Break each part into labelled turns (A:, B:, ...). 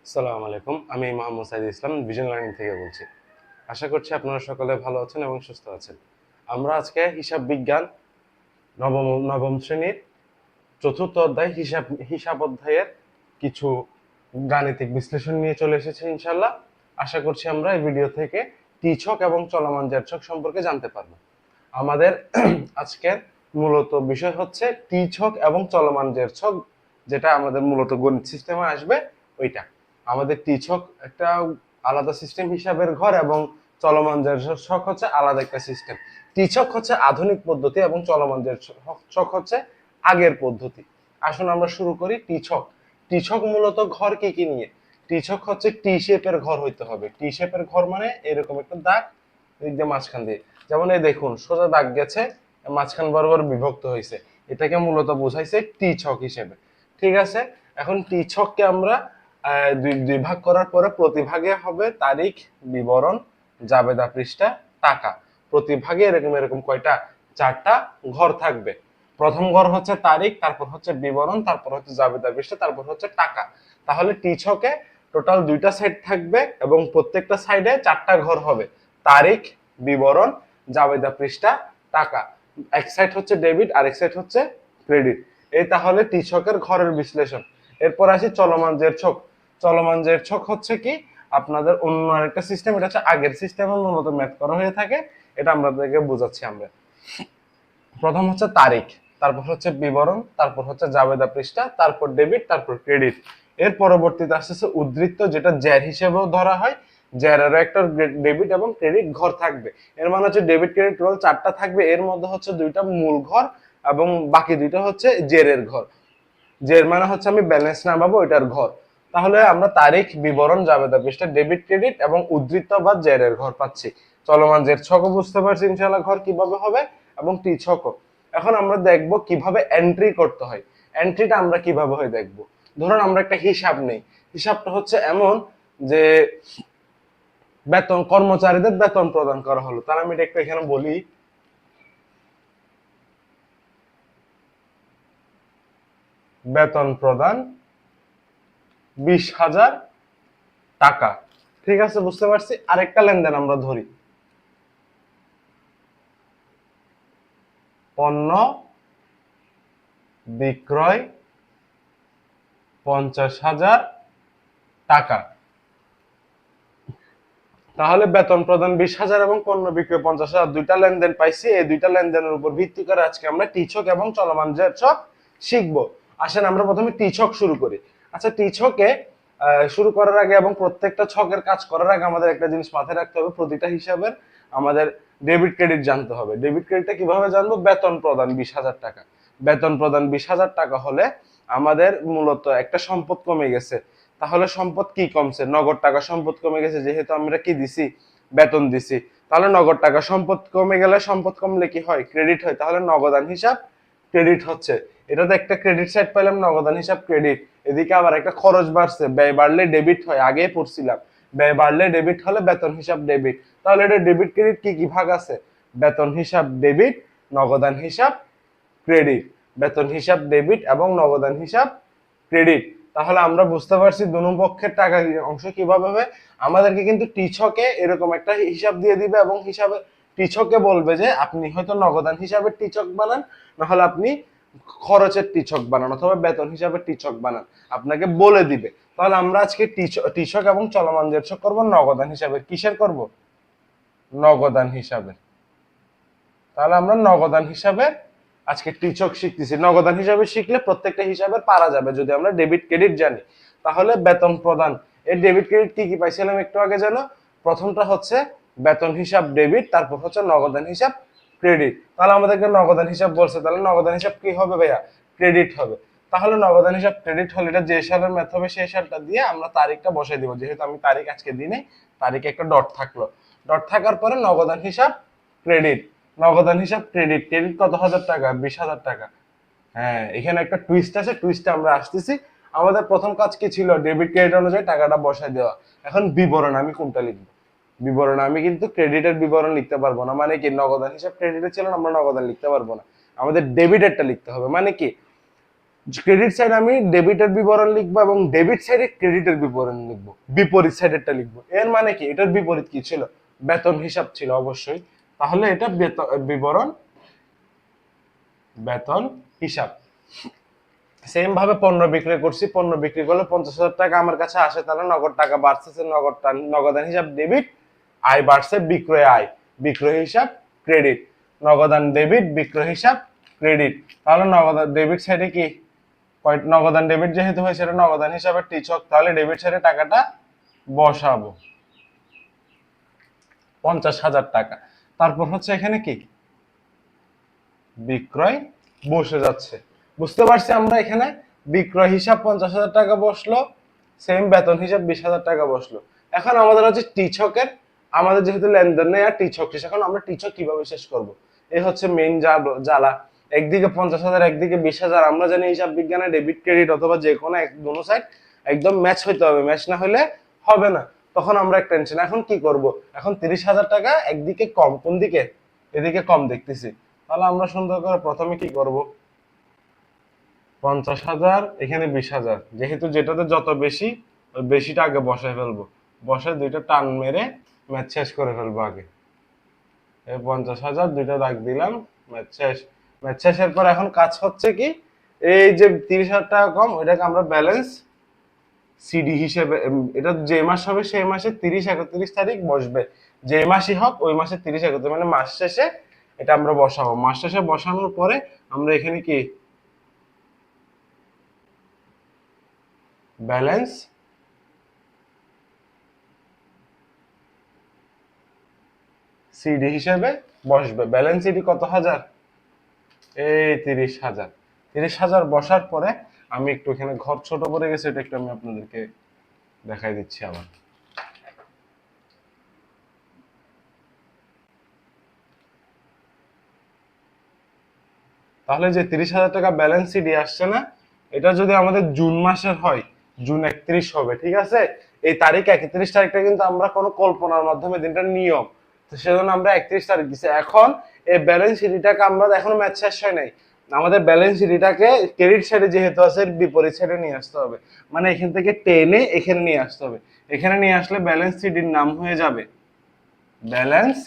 A: আসসালামু আলাইকুম। আমি মোহাম্মদ সাইদ ইসলাম ভিশন লার্নিং থেকে বলছি। আশা করছি আপনারা সকলে ভালো আছেন এবং সুস্থ আছেন। আমরা আজকে হিসাব বিজ্ঞান নবম নবম শ্রেণীর চতুর্থ অধ্যায় হিসাব অধ্যায়ের কিছু গাণিতিক বিশ্লেষণ নিয়ে চলে এসেছি ইনশাল্লাহ। আশা করছি আমরা এই ভিডিও থেকে টি ছক এবং চলমান জের ছক সম্পর্কে জানতে পারবো। আমাদের আজকের মূলত বিষয় হচ্ছে টি ছক এবং চলমান জের ছক, যেটা আমাদের মূলত গণিত সিস্টেমে আসবে ওইটা। আমাদের টি ছক একটা আলাদা সিস্টেম হিসাবের ঘর এবং চলমান জের ছক হচ্ছে আলাদা একটা সিস্টেম। টি ছক হচ্ছে আধুনিক পদ্ধতি এবং চলমান জের ছক হচ্ছে আগের পদ্ধতি। আসুন আমরা শুরু করি টি ছক। টি ছক মূলত ঘর কি কি নিয়ে? টি ছক হচ্ছে টি শেপের ঘর হইতে হবে। টি শেপের ঘর মানে এরকম একটা দাগ দিক দিয়ে মাঝখান দিয়ে, যেমন এই দেখুন সোজা দাগ গেছে, মাঝখান বরাবর বিভক্ত হয়েছে, এটাকে মূলত বোঝাইছে টি ছক হিসেবে। ঠিক আছে, এখন টি ছককে আমরা দুই দুই ভাগ করার পরে প্রতি ভাগে হবে তারিখ, বিবরণ, জাবেদা পৃষ্ঠা, টাকা। প্রতি ভাগে এরকম এরকম কয়টা? চারটা ঘর থাকবে। প্রথম ঘর হচ্ছে তারিখ, তারপর হচ্ছে বিবরণ, তারপর হচ্ছে জাবেদা পৃষ্ঠা, তারপর হচ্ছে টাকা। তাহলে টি ছকে টোটাল দুইটা সাইড থাকবে এবং প্রত্যেকটা সাইডে চারটা ঘর হবে। তারিখ, বিবরণ, জাবেদা পৃষ্ঠা, টাকা। এক সাইড হচ্ছে ডেবিট আর এক সাইড হচ্ছে ক্রেডিট। এই তাহলে টি ছকের ঘরের বিশ্লেষণ। এরপর আসি চলমান জের ছক। চলমান জের ছক হচ্ছে কি আপনাদের অন্য আরেকটা সিস্টেম, এটা হচ্ছে আগের সিস্টেমে মূলত ম্যাথ করা হয়ে থাকে। এটা আপনাদেরকে বোঝাচ্ছি আমরা। প্রথম হচ্ছে তারিখ, তারপর হচ্ছে বিবরণ, তারপর হচ্ছে জাবেদা পৃষ্ঠা, তারপর ডেবিট, তারপর ক্রেডিট। এর পরবর্তীতে আসতেছে উদ্ধৃত্ত, যেটা জ্যার হিসেবেও ধরা হয়। জ্যারেরও একটা ডেবিট এবং ক্রেডিট ঘর থাকবে। এর মানে হচ্ছে ডেবিট ক্রেডিট টোটাল চারটা থাকবে, এর মধ্যে হচ্ছে দুইটা মূল ঘর এবং বাকি দুইটা হচ্ছে জেরের ঘর। জের মানে হচ্ছে আমি ব্যালেন্স নামাবো ওইটার ঘর। তাহলে আমরা তারিখ, বিবরণ, জাবেদা পৃষ্ঠা, ডেবিট ক্রেডিট এবং উদ্ধৃত্ত বা জেরের ঘর পাচ্ছি। চলমান জের ছকও বুঝতে পারছি ইনশাআল্লাহ ঘর কিভাবে হবে, এবং টি ছকও। এখন আমরা দেখব কিভাবে এন্ট্রি করতে হয়। এন্ট্রিটা আমরা কিভাবে হয় দেখব। ধরুন আমরা একটা হিসাব নেই। হিসাবটা হচ্ছে এমন যে বেতন, কর্মচারীদের বেতন প্রদান করা হলো। তাহলে আমি এটা একটু এখানে বলি। বেতন প্রদান 20,000 টাকা। ঠিক আছে, বুঝতে পারছি। আরেকটা লেনদেন আমরা ধরি। পণ্য বিক্রয় 50,000 টাকা। তাহলে বেতন প্রদান 20,000 এবং পণ্য বিক্রয় 50,000, দুইটা লেনদেন পাইছি। এই দুইটা লেনদেনের উপর ভিত্তি করে আজকে আমরা টি ছক এবং চলমান জের ছক শিখবো। আসেন আমরা প্রথমে টি ছক শুরু করি। আচ্ছা, টি ছকে শুরু করার আগে এবং প্রত্যেকটা ছকের কাজ করার আগে আমাদের একটা জিনিস মাথায় রাখতে হবে, প্রতিটা হিসাবের আমাদের ডেবিট ক্রেডিট জানতে হবে। ডেবিট ক্রেডিটটা কিভাবে জানবো? বেতন প্রদান 20,000 টাকা। বেতন প্রদান 20,000 টাকা হলে আমাদের মূলত একটা সম্পদ কমে গেছে। তাহলে সম্পদ কি কমছে? নগদ টাকা সম্পদ কমে গেছে, যেহেতু আমরা কি দিছি? বেতন দিছি। তাহলে নগদ টাকা সম্পদ কমে গেলে, সম্পদ কমলে কি হয়? ক্রেডিট হয়। তাহলে নগদান হিসাব ক্রেডিট হচ্ছে। এটাতে একটা ক্রেডিট সাইড পেলাম, নগদান হিসাব ক্রেডিট। এদিকে আবার একটা খরচ বাড়ছে, ব্যয় বাড়লে ডেবিট হয়, আগে পড়ছিলাম। ব্যয় বাড়লে ডেবিট হলে বেতন হিসাব ডেবিট। তাহলে এটা ডেবিট ক্রেডিট কি কি ভাগ আছে? বেতন হিসাব ডেবিট, নগদান হিসাব ক্রেডিট। বেতন হিসাব ডেবিট এবং নগদান হিসাব ক্রেডিট। তাহলে আমরা বুঝতে পারছি দুনো পক্ষের টাকা অংশ কিভাবে হবে। আমাদেরকে কিন্তু টিছকে এরকম একটা হিসাব দিয়ে দিবে এবং হিসাবে টিছকে বলবে যে আপনি হয়তো নগদান হিসাবে টিচক বানান, না হলে আপনি খরচের টিচক বানান, অথবা বেতন হিসাবে টিচক বানান, আপনাকে বলে দিবে। তাহলে আমরা আজকে টিচক এবং চলমান জেরছক করবো নগদান হিসাবে। কিসের করব? নগদান হিসাবে। তাহলে আমরা নগদান হিসাবে আজকে টিচক শিখতেছি। নগদান হিসাবে শিখলে প্রত্যেকটা হিসাবের পারা যাবে যদি আমরা ডেবিট ক্রেডিট জানি। তাহলে বেতন প্রদান, এই ডেবিট ক্রেডিট কি কি পাইছিলাম একটু আগে জানো? প্রথমটা হচ্ছে বেতন হিসাব ডেবিট, তারপর হচ্ছে নগদান হিসাব ক্রেডিট। তাহলে আমাদেরকে নগদান হিসাব বলছে, তাহলে নগদান হিসাব কি হবে ভাইয়া? ক্রেডিট হবে। তাহলে নগদান হিসাব ক্রেডিট হলে এটা যে সালের ম্যাথ হবে সেই সালটা দিয়ে আমরা তারিখটা বসাই দিব। যেহেতু আমি তারিখ আজকে দিনে, তারিখে একটা ডট থাকলো। ডট থাকার পরে নগদান হিসাব ক্রেডিট। নগদান হিসাব ক্রেডিট। ক্রেডিট কত হাজার টাকা? 20,000 টাকা। হ্যাঁ, এখানে একটা টুইস্ট আছে, টুইস্টে আমরা আসতেছি। আমাদের প্রথম কাজ কি ছিল? ডেবিট ক্রেডিট অনুযায়ী টাকাটা বসায় দেওয়া। এখন বিবরণ আমি কোনটা লিখবো? বিবরণ আমি কিন্তু ক্রেডিটের বিবরণ লিখতে পারবো না। মানে কি? নগদান হিসাব ক্রেডিটের ছিল না, আমরা নগদান লিখতে পারবো না। আমাদের ডেবিটেরটা লিখতে হবে। মানে কি? ক্রেডিট সাইড আমি ডেবিটের বিবরণ লিখবো এবং ডেবিট সাইডে ক্রেডিটের বিবরণ লিখবো, বিপরীত সাইডেরটা লিখবো। এর মানে কি, এটার বিপরীত কি ছিল? বেতন হিসাব ছিল অবশ্যই। তাহলে এটা বিবরণ বেতন হিসাব। সেম ভাবে পণ্য বিক্রি করছি, পণ্য বিক্রি করলে 50,000 টাকা আমার কাছে আসে, তাহলে নগদ টাকা বাড়ছে, নগদান হিসাব ডেবিট, আয় বাড়ছে বিক্রয় আয়, বিক্রয় হিসাব ক্রেডিট, নগদান ডেবিট, বিক্রয় হিসাব ক্রেডিট। তাহলে নগদান ডেবিট সাইডে কি নগদান ডেবিট যেহেতু হয় সেটা নগদান হিসাবে টিচক, তাহলে ডেবিট সাইডে টাকাটা বসাবো 50,000 টাকা। তারপর হচ্ছে এখানে কি বিক্রয় বসে যাচ্ছে, বুঝতে পারছি আমরা। এখানে বিক্রয় হিসাব 50,000 টাকা বসলো, সেম বেতন হিসাব 20,000 টাকা বসলো। এখন আমাদের হচ্ছে টিচকের, আমাদের যেহেতু লেনদেন নেই আর টিচক শেষ, এখন আমরা টিচক কিভাবে শেষ করব? এই হচ্ছে মেইন জ্বালা। একদিকে 50,000, একদিকে 20,000। আমরা জানি হিসাব বিজ্ঞানে ডেবিট ক্রেডিট অথবা যে কোনো দুটো সাইড একদম ম্যাচ হইতে হবে, ম্যাচ না হলে হবে না। তখন আমরা এক টেনশন। এখন কি করব? এখন 30,000 টাকা একদিকে কম, কোন দিকে? এদিকে কম দেখতেছি। তাহলে আমরা সুন্দর করে প্রথমে কি করব? 50,000 এখানে 20,000, যেহেতু যেটাতে যত বেশি ওই বেশিটা আগে বসায় ফেলবো, বসে দুইটা টান মেরে ম্যাচ শেষ করে ফেলবো আগে। এই 50,000 দুইটা দাগ দিলাম, ম্যাচ শেষ। ম্যাচ শেষের পর এখন কাজ হচ্ছে কি, এই যে 30,000 টাকা কম ওইটাকে আমরা ব্যালেন্স সিডি হিসেবে, এটা যে মাস হবে সেই মাসে 30-31 তারিখ বসবে, যে মাসই হোক ওই মাসে 30-31 মানে মাস শেষে এটা আমরা বসাবো। মাস শেষে বসানোর পরে আমরা এখানে কি ব্যালেন্স সিডি হিসেবে বসবে। ব্যালেন্স সিডি কত হাজার? এই 30,000। 30,000 বসার পরে আমি একটু এখানে ঘর ছোট পড়ে গেছে, এটা একটু আমি আপনাদেরকে দেখাই দিচ্ছি আবার। তাহলে যে 30,000 টাকা ব্যালেন্স সিডি আসছে না, এটা যদি আমাদের জুন মাসের হয়, জুন 31 হবে, ঠিক আছে? এই তারিখ 31 তারিখটা কিন্তু আমরা কোনো কল্পনার মাধ্যমে, দিনটা নিয়ম, তো সেজন্য আমরা 31 তারিখ দিচ্ছি। এখন এই ব্যালেন্স সিডিটাকে আমরা এখনো ম্যাচ শেষ হয় নাই, আমাদের ব্যালেন্স সিডিটাকে ক্রেডিট সাইডে যেহেতু আছে বিপরীত সাইডে নিয়ে আসতে হবে, মানে এখান থেকে টেনে এখানে নিয়ে আসতে হবে। এখানে নিয়ে আসলে ব্যালেন্স সিডির নাম হয়ে যাবে ব্যালেন্স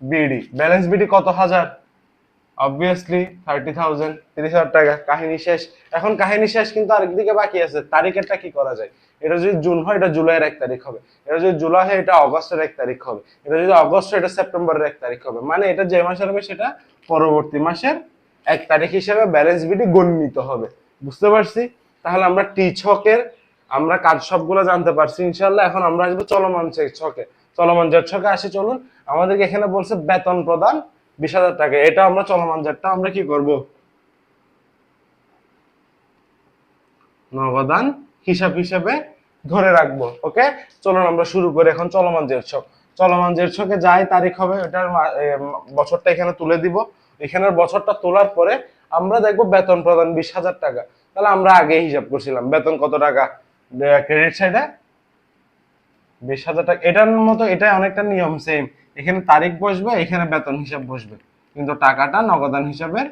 A: বিডি। ব্যালেন্স বিডি কত হাজার? অবভিয়াসলি 30,000, 30,000 টাকা। কাহিনী শেষ। এখন কাহিনী শেষ, কিন্তু আরেকদিকে বাকি আছে, তারিখেরটা কি করা যায়? এটা যদি জুন হয় এটা জুলাইয়ের 1 তারিখ হবে, এটা যদি জুলাই হয় এটা অগস্টের 1 তারিখ হবে, এটা যদি অগস্ট হয় এটা সেপ্টেম্বরের 1 তারিখ হবে। মানে এটা যে মাসের হবে সেটা পরবর্তী মাসের 1 তারিখ হিসেবে ব্যালেন্স বিডি গণিত হবে। বুঝতে পারছি? তাহলে আমরা টি ছকের আমরা কাজ সবগুলো জানতে পারছি ইনশাল্লাহ। এখন আমরা আসবো চলমান ছকে। চলমান জের ছকে আসি, চলুন। আমাদেরকে এখানে বলছে বেতন প্রদান 20,000 টাকা, এটা আমরা চলমান জেরটা আমরা কি করব? নগদান হিসাব হিসেবে ধরে রাখবো। ওকে, চলুন আমরা শুরু করি এখন চলমান জের ছক। চলমান জের ছকে যাই তারিখ হবে ওটার বছরটা এখানে তুলে দিব। এখানের বছরটা তোলার পরে আমরা দেখবো বেতন প্রদান 20,000 টাকা। তাহলে আমরা আগে হিসাব করছিলাম বেতন কত টাকা, ক্রেডিট সাইডে 20,000 টাকা। এটার মতো এটা অনেকটা নিয়ম সেম, এখানে তারিখ বসবে, এখানে বেতন হিসাব বসবে, কিন্তু টাকাটা নগদান হিসাবের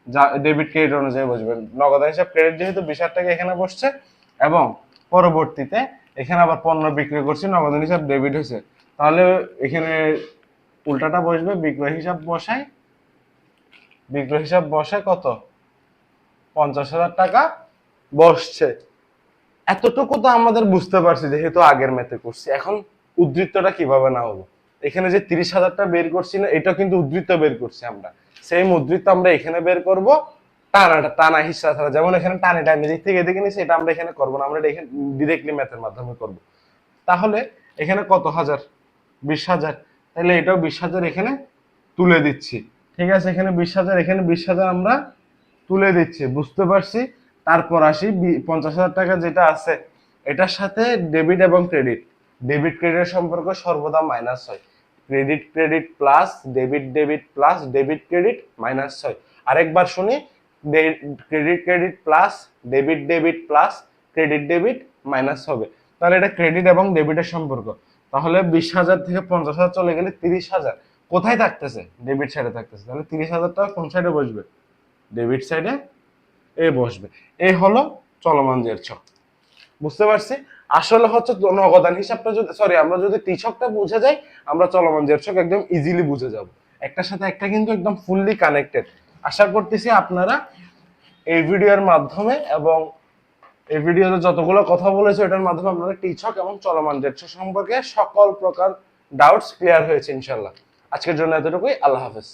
A: যা ডেবিট ক্রেডিট অনুযায়ী বসবে। নগদান হিসাব ক্রেডিট যেহেতু 20,000 টাকা এখানে বসছে, এবং পরবর্তীতে এখানে আবার পণ্য বিক্রি করছি, নগদান হিসাব ডেবিট হয়েছে, তাহলে এখানে উল্টাটা বসবে, বিক্রয় হিসাব বসায়, বিক্রয় হিসাব বসে কত? 50,000 টাকা বসছে। এতটুকু তো আমাদের বুঝতে পারছি যেহেতু আগের ম্যাথে করছি। এখন উদ্ধৃতটা কিভাবে না হলো? এখানে যে 30,000টা বের করছি না, এটা কিন্তু উদ্ধৃত বের করছি আমরা, সেম উদ্ধৃত আমরা এখানে বের করব। টানা হিস্সা ছাড়া, যেমন এখানে টানে টানে দিক থেকে এদিকে নিছি, এটা আমরা এখানে করবো না, আমরা এটা এখানে ডিরেক্টলি ম্যাথের মাধ্যমে করব। তাহলে এখানে কত হাজার? 20,000। তাহলে এটাও 20,000 এখানে তুলে দিচ্ছি, ঠিক আছে? এখানে 20,000, এখানে 20,000 আমরা তুলে দিচ্ছি, বুঝতে পারছি। তারপর আসি 50,000 টাকা যেটা আছে এটার সাথে ডেবিট এবং ক্রেডিট, ডেবিট ক্রেডিটের সম্পর্ক সর্বদা মাইনাস হয়। Credit credit plus debit debit plus debit credit minus হয়। আরেকবার শুনি, credit credit plus debit debit plus credit debit minus হবে। তাহলে এটা ক্রেডিট এবং ডেবিটের সম্পর্ক। তাহলে 20,000 থেকে 50,000 চলে গেলে 30,000 কোথায় থাকতেছে? ডেবিট সাইডে থাকতেছে। তাহলে 30,000 টাকা কোন সাইডে বসবে? ডেবিট সাইডে। এ বসবে। এই হলো চলমান জের ছক। বুঝতে পারছি? আসলে হচ্ছে নগদান হিসাবটা যদি আমরা যদি ত্রিছকটা বুঝে যাই, আমরা চলমান জের ছক একদম ইজিলি বুঝে যাব। একটার সাথে একটা কিন্তু একদম ফুললি কানেক্টেড। আশা করতেছি আপনারা এই ভিডিওর মাধ্যমে এবং এই ভিডিওতে যতগুলো কথা বলেছে এটার মাধ্যমে আপনারা ত্রিছক এবং চলমান জের ছক সম্পর্কে সকল প্রকার ডাউটস ক্লিয়ার হয়েছে ইনশাল্লাহ। আজকের জন্য এতটুকুই। আল্লাহ হাফেজ।